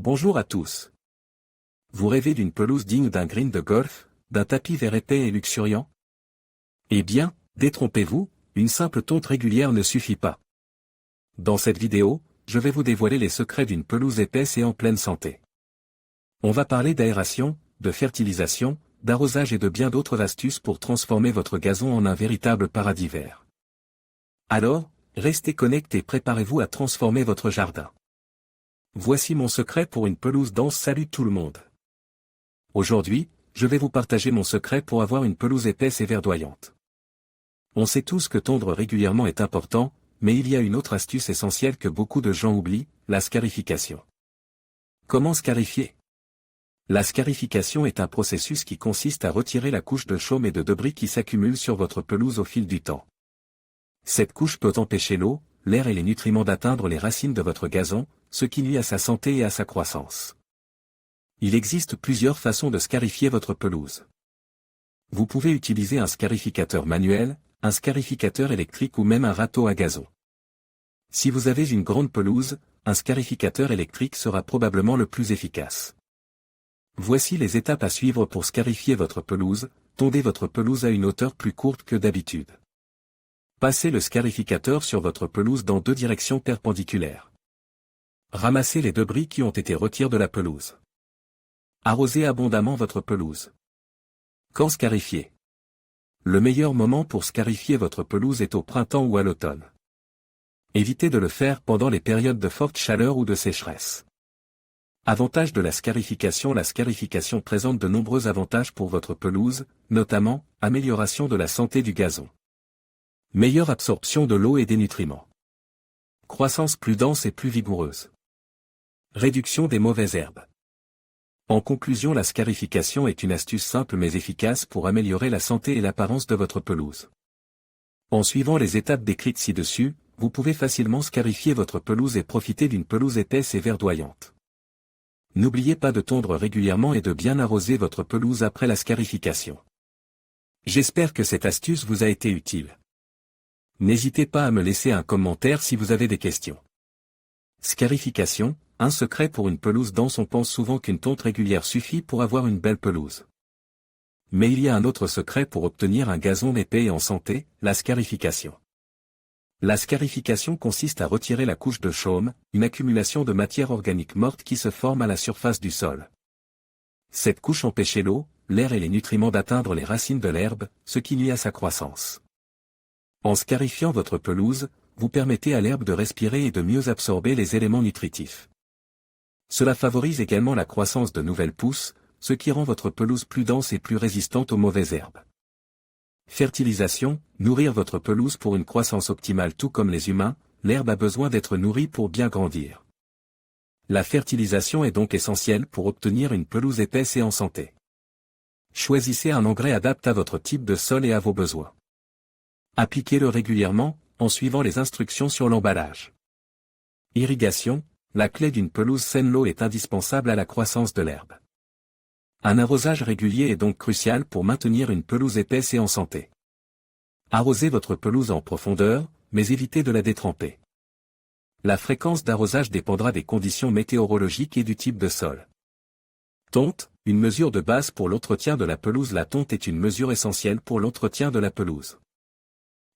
Bonjour à tous. Vous rêvez d'une pelouse digne d'un green de golf, d'un tapis vert épais et luxuriant? Eh bien, détrompez-vous, une simple tonte régulière ne suffit pas. Dans cette vidéo, je vais vous dévoiler les secrets d'une pelouse épaisse et en pleine santé. On va parler d'aération, de fertilisation, d'arrosage et de bien d'autres astuces pour transformer votre gazon en un véritable paradis vert. Alors, restez connectés et préparez-vous à transformer votre jardin. Voici mon secret pour une pelouse dense. Salut tout le monde. Aujourd'hui, je vais vous partager mon secret pour avoir une pelouse épaisse et verdoyante. On sait tous que tondre régulièrement est important, mais il y a une autre astuce essentielle que beaucoup de gens oublient, la scarification. Comment scarifier? La scarification est un processus qui consiste à retirer la couche de chaume et de débris qui s'accumulent sur votre pelouse au fil du temps. Cette couche peut empêcher l'eau, l'air et les nutriments d'atteindre les racines de votre gazon, ce qui nuit à sa santé et à sa croissance. Il existe plusieurs façons de scarifier votre pelouse. Vous pouvez utiliser un scarificateur manuel, un scarificateur électrique ou même un râteau à gazon. Si vous avez une grande pelouse, un scarificateur électrique sera probablement le plus efficace. Voici les étapes à suivre pour scarifier votre pelouse. Tondez votre pelouse à une hauteur plus courte que d'habitude. Passez le scarificateur sur votre pelouse dans deux directions perpendiculaires. Ramassez les débris qui ont été retirés de la pelouse. Arrosez abondamment votre pelouse. Quand scarifier? Le meilleur moment pour scarifier votre pelouse est au printemps ou à l'automne. Évitez de le faire pendant les périodes de forte chaleur ou de sécheresse. Avantage de la scarification. La scarification présente de nombreux avantages pour votre pelouse, notamment, amélioration de la santé du gazon. Meilleure absorption de l'eau et des nutriments. Croissance plus dense et plus vigoureuse. Réduction des mauvaises herbes. En conclusion, la scarification est une astuce simple mais efficace pour améliorer la santé et l'apparence de votre pelouse. En suivant les étapes décrites ci-dessus, vous pouvez facilement scarifier votre pelouse et profiter d'une pelouse épaisse et verdoyante. N'oubliez pas de tondre régulièrement et de bien arroser votre pelouse après la scarification. J'espère que cette astuce vous a été utile. N'hésitez pas à me laisser un commentaire si vous avez des questions. Scarification, un secret pour une pelouse dense. On pense souvent qu'une tonte régulière suffit pour avoir une belle pelouse. Mais il y a un autre secret pour obtenir un gazon épais et en santé, la scarification. La scarification consiste à retirer la couche de chaume, une accumulation de matière organique morte qui se forme à la surface du sol. Cette couche empêche l'eau, l'air et les nutriments d'atteindre les racines de l'herbe, ce qui nuit à sa croissance. En scarifiant votre pelouse, vous permettez à l'herbe de respirer et de mieux absorber les éléments nutritifs. Cela favorise également la croissance de nouvelles pousses, ce qui rend votre pelouse plus dense et plus résistante aux mauvaises herbes. Fertilisation, nourrir votre pelouse pour une croissance optimale. Tout comme les humains, l'herbe a besoin d'être nourrie pour bien grandir. La fertilisation est donc essentielle pour obtenir une pelouse épaisse et en santé. Choisissez un engrais adapté à votre type de sol et à vos besoins. Appliquez-le régulièrement, en suivant les instructions sur l'emballage. Irrigation, la clé d'une pelouse saine. L'eau est indispensable à la croissance de l'herbe. Un arrosage régulier est donc crucial pour maintenir une pelouse épaisse et en santé. Arrosez votre pelouse en profondeur, mais évitez de la détremper. La fréquence d'arrosage dépendra des conditions météorologiques et du type de sol. Tonte, une mesure de base pour l'entretien de la pelouse. La tonte est une mesure essentielle pour l'entretien de la pelouse.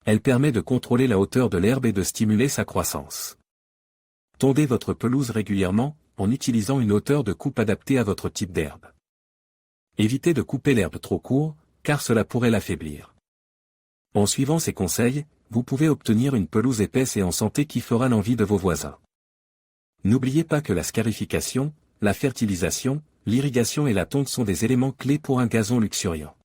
Elle permet de contrôler la hauteur de l'herbe et de stimuler sa croissance. Tondez votre pelouse régulièrement, en utilisant une hauteur de coupe adaptée à votre type d'herbe. Évitez de couper l'herbe trop court, car cela pourrait l'affaiblir. En suivant ces conseils, vous pouvez obtenir une pelouse épaisse et en santé qui fera l'envie de vos voisins. N'oubliez pas que la scarification, la fertilisation, l'irrigation et la tonte sont des éléments clés pour un gazon luxuriant.